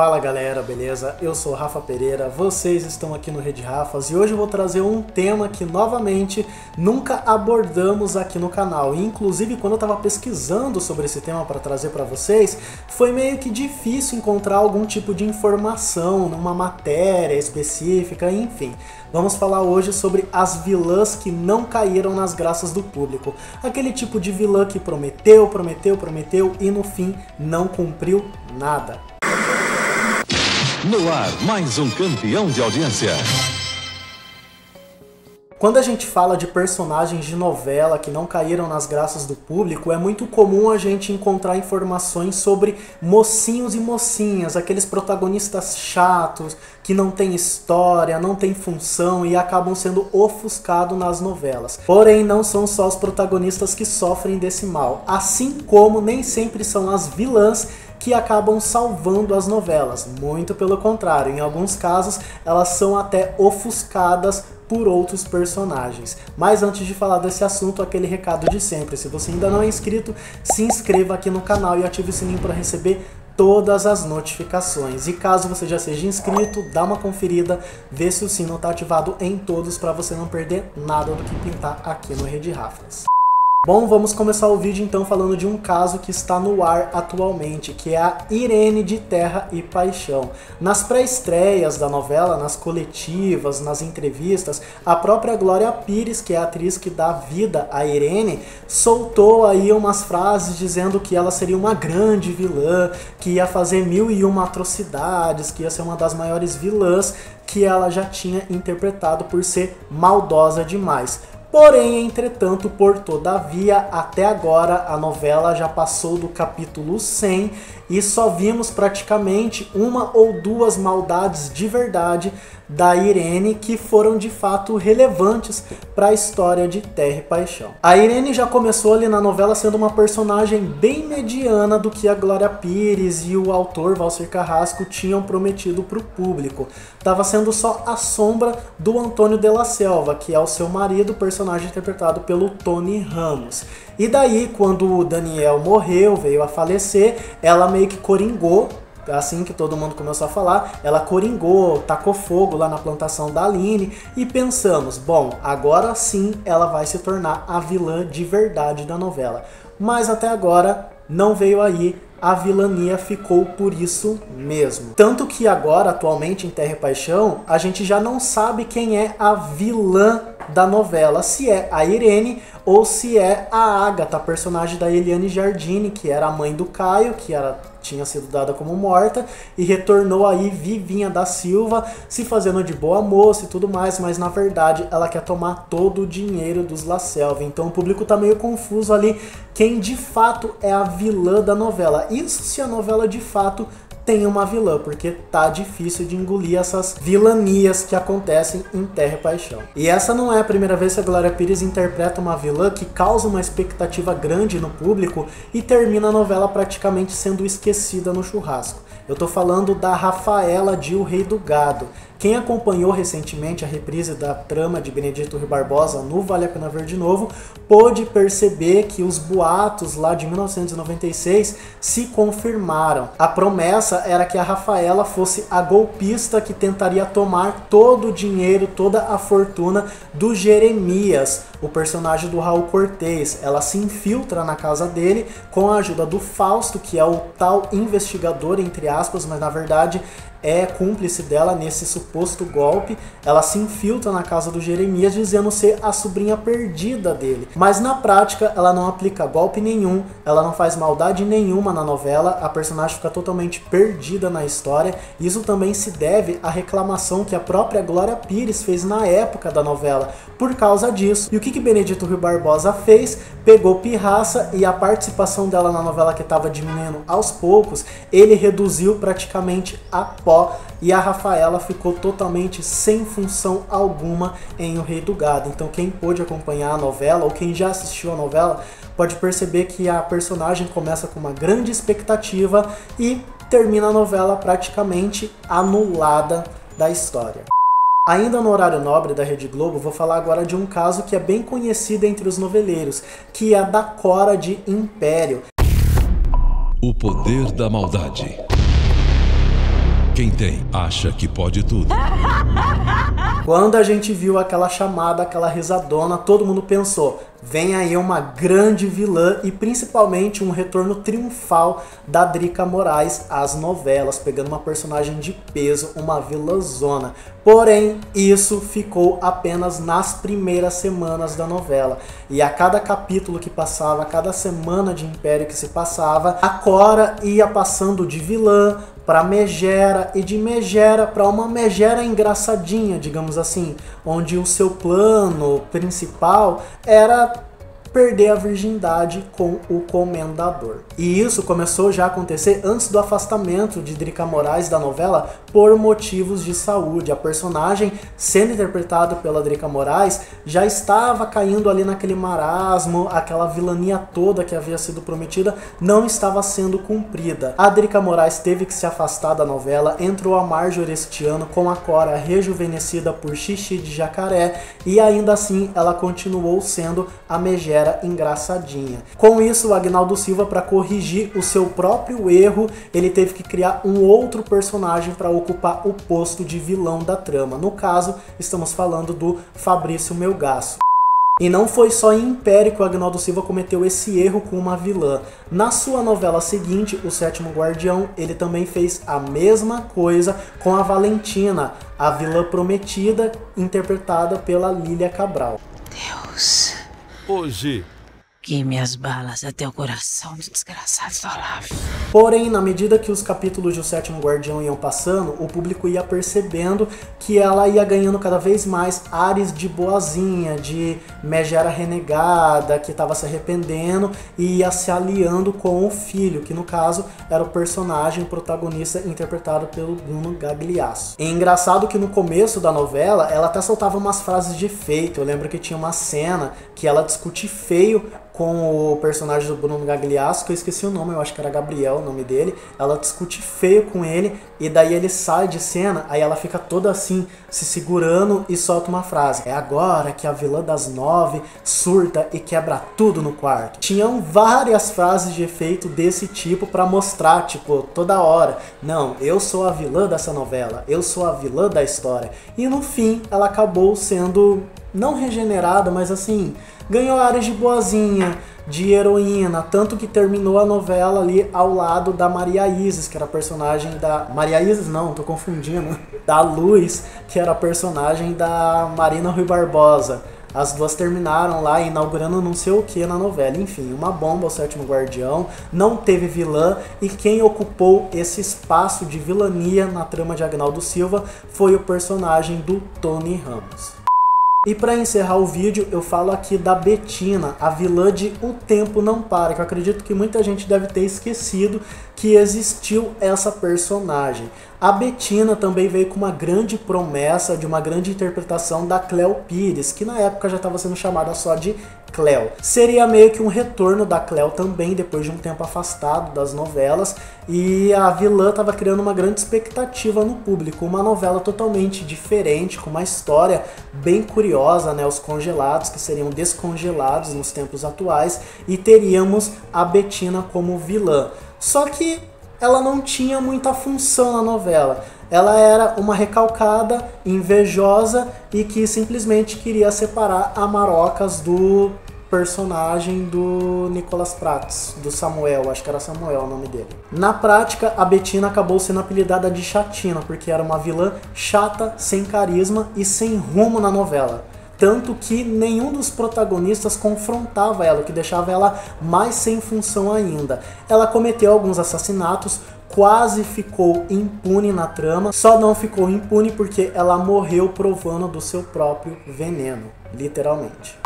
Fala galera, beleza? Eu sou Rafa Pereira, vocês estão aqui no Rede Rafas e hoje eu vou trazer um tema que novamente nunca abordamos aqui no canal. E, inclusive quando eu estava pesquisando sobre esse tema para trazer para vocês, foi meio que difícil encontrar algum tipo de informação numa matéria específica, enfim. Vamos falar hoje sobre as vilãs que não caíram nas graças do público. Aquele tipo de vilã que prometeu e no fim não cumpriu nada. No ar, mais um campeão de audiência. Quando a gente fala de personagens de novela que não caíram nas graças do público, é muito comum a gente encontrar informações sobre mocinhos e mocinhas, aqueles protagonistas chatos, que não tem história, não tem função e acabam sendo ofuscados nas novelas. Porém, não são só os protagonistas que sofrem desse mal, assim como nem sempre são as vilãs que acabam salvando as novelas. Muito pelo contrário, em alguns casos elas são até ofuscadas por outros personagens. Mas antes de falar desse assunto, aquele recado de sempre: se você ainda não é inscrito, se inscreva aqui no canal e ative o sininho para receber todas as notificações. E caso você já seja inscrito, dá uma conferida, vê se o sino está ativado em todos para você não perder nada do que pintar aqui no Rede Rafas. Bom, vamos começar o vídeo então falando de um caso que está no ar atualmente, que é a Irene de Terra e Paixão. Nas pré-estreias da novela, nas coletivas, nas entrevistas, a própria Glória Pires, que é a atriz que dá vida à Irene, soltou aí umas frases dizendo que ela seria uma grande vilã, que ia fazer 1001 atrocidades, que ia ser uma das maiores vilãs que ela já tinha interpretado por ser maldosa demais. Porém, entretanto, por todavia, até agora a novela já passou do capítulo 100 e só vimos praticamente uma ou duas maldades de verdade da Irene que foram de fato relevantes para a história de Terra e Paixão. A Irene já começou ali na novela sendo uma personagem bem mediana do que a Glória Pires e o autor Valcir Carrasco tinham prometido para o público. Estava sendo só a sombra do Antônio de la Selva, que é o seu marido, personagem interpretado pelo Tony Ramos. E daí, quando o Daniel morreu, veio a falecer, ela meio que coringou. Assim que todo mundo começou a falar, ela coringou, tacou fogo lá na plantação da Aline e pensamos, bom, agora sim ela vai se tornar a vilã de verdade da novela. Mas até agora não veio aí, a vilania ficou por isso mesmo. Tanto que agora, atualmente em Terra e Paixão, a gente já não sabe quem é a vilã da novela, se é a Irene ou se é a Ágata, a personagem da Eliane Jardine, que era a mãe do Caio, que tinha sido dada como morta e retornou aí Vivinha da Silva, se fazendo de boa moça e tudo mais, mas na verdade ela quer tomar todo o dinheiro dos La Selva. Então o público tá meio confuso ali quem de fato é a vilã da novela. Isso se a novela de fato tem uma vilã, porque tá difícil de engolir essas vilanias que acontecem em Terra e Paixão. E essa não é a primeira vez que a Glória Pires interpreta uma vilã que causa uma expectativa grande no público e termina a novela praticamente sendo esquecida no churrasco. Eu tô falando da Rafaela de O Rei do Gado. Quem acompanhou recentemente a reprise da trama de Benedito Rui Barbosa no Vale a Pena Ver de Novo, pôde perceber que os boatos lá de 1996 se confirmaram. A promessa era que a Rafaela fosse a golpista que tentaria tomar todo o dinheiro, toda a fortuna do Jeremias, o personagem do Raul Cortez. Ela se infiltra na casa dele com a ajuda do Fausto, que é o tal investigador, entre aspas, mas na verdade é cúmplice dela nesse suposto golpe. Ela se infiltra na casa do Jeremias dizendo ser a sobrinha perdida dele. Mas na prática ela não aplica golpe nenhum, ela não faz maldade nenhuma na novela, a personagem fica totalmente perdida na história. Isso também se deve à reclamação que a própria Glória Pires fez na época da novela por causa disso. E o que Benedito Rui Barbosa fez? Pegou pirraça e a participação dela na novela, que estava diminuindo aos poucos, ele reduziu praticamente a pó e a Rafaela ficou totalmente sem função alguma em O Rei do Gado. Então quem pôde acompanhar a novela ou quem já assistiu a novela pode perceber que a personagem começa com uma grande expectativa e termina a novela praticamente anulada da história. Ainda no horário nobre da Rede Globo, vou falar agora de um caso que é bem conhecido entre os noveleiros, que é a da Cora de Império. O poder da maldade. quem tem, acha que pode tudo. Quando a gente viu aquela chamada, aquela risadona, todo mundo pensou, vem aí uma grande vilã e principalmente um retorno triunfal da Drica Moraes às novelas, pegando uma personagem de peso, uma vilãzona. Porém, isso ficou apenas nas primeiras semanas da novela. E a cada capítulo que passava, a cada semana de Império que se passava, a Cora ia passando de vilã para megera e de megera para uma megera engraçadinha, digamos assim, onde o seu plano principal era perder a virgindade com o Comendador. E isso começou já a acontecer antes do afastamento de Drica Moraes da novela por motivos de saúde. A personagem, sendo interpretada pela Drica Moraes, já estava caindo ali naquele marasmo, aquela vilania toda que havia sido prometida não estava sendo cumprida. A Drica Moraes teve que se afastar da novela, entrou a Marjorie este ano com a Cora rejuvenescida por Xixi de Jacaré e ainda assim ela continuou sendo a megera engraçadinha. Com isso, o Agnaldo Silva, para corrigir o seu próprio erro, ele teve que criar um outro personagem para ocupar o posto de vilão da trama. No caso, estamos falando do Fabrício Melgaço. E não foi só em Império que o Agnaldo Silva cometeu esse erro com uma vilã. Na sua novela seguinte, O Sétimo Guardião, ele também fez a mesma coisa com a Valentina, a vilã prometida, interpretada pela Lília Cabral. Deus, Hoje, queime as balas até o coração do desgraçado do Olavo. Porém, na medida que os capítulos de O Sétimo Guardião iam passando, o público ia percebendo que ela ia ganhando cada vez mais ares de boazinha, de megera renegada, que estava se arrependendo e ia se aliando com o filho, que no caso era o personagem protagonista interpretado pelo Bruno Gagliasso. E engraçado que no começo da novela, ela até soltava umas frases de efeito. Eu lembro que tinha uma cena que ela discute feio com o personagem do Bruno Gagliasso, que eu esqueci o nome, eu acho que era Gabriel o nome dele. Ela discute feio com ele e daí ele sai de cena, aí ela fica toda assim, se segurando e solta uma frase: é agora que a vilã das 9 surta e quebra tudo no quarto. Tinham várias frases de efeito desse tipo pra mostrar, tipo, toda hora, não, eu sou a vilã dessa novela, eu sou a vilã da história. E no fim, ela acabou sendo, não regenerada, mas assim, ganhou áreas de boazinha, de heroína, tanto que terminou a novela ali ao lado da Maria Isis, que era a personagem da... Maria Isis não, tô confundindo. Da Luz, que era a personagem da Marina Rui Barbosa. As duas terminaram lá inaugurando não sei o que na novela. Enfim, uma bomba, O Sétimo Guardião, não teve vilã e quem ocupou esse espaço de vilania na trama de Agnaldo Silva foi o personagem do Tony Ramos. E para encerrar o vídeo, eu falo aqui da Betina, a vilã de O Tempo Não Para, que eu acredito que muita gente deve ter esquecido que existiu essa personagem. A Betina também veio com uma grande promessa de uma grande interpretação da Cléo Pires, que na época já estava sendo chamada só de Cléo. Seria meio que um retorno da Cléo também, depois de um tempo afastado das novelas, e a vilã estava criando uma grande expectativa no público. Uma novela totalmente diferente, com uma história bem curiosa, né? Os congelados que seriam descongelados nos tempos atuais, e teríamos a Betina como vilã. Só que ela não tinha muita função na novela. Ela era uma recalcada, invejosa e que simplesmente queria separar a Marocas do personagem do Nicolas Prats, do Samuel, acho que era Samuel o nome dele. Na prática, a Betina acabou sendo apelidada de Chatina, porque era uma vilã chata, sem carisma e sem rumo na novela. Tanto que nenhum dos protagonistas confrontava ela, o que deixava ela mais sem função ainda. Ela cometeu alguns assassinatos, quase ficou impune na trama, só não ficou impune porque ela morreu provando do seu próprio veneno, literalmente.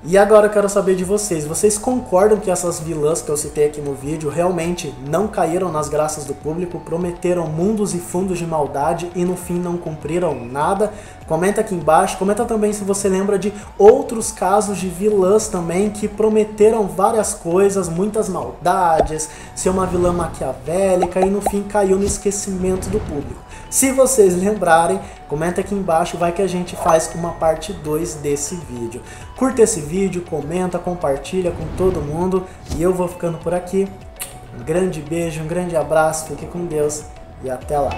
E agora eu quero saber de vocês. Vocês concordam que essas vilãs que eu citei aqui no vídeo realmente não caíram nas graças do público, prometeram mundos e fundos de maldade e no fim não cumpriram nada? Comenta aqui embaixo. Comenta também se você lembra de outros casos de vilãs também que prometeram várias coisas, muitas maldades, ser uma vilã maquiavélica e no fim caiu no esquecimento do público. Se vocês lembrarem, comenta aqui embaixo, vai que a gente faz uma parte 2 desse vídeo. Curta esse vídeo, comenta, compartilha com todo mundo e eu vou ficando por aqui. Um grande beijo, um grande abraço, fique com Deus e até lá.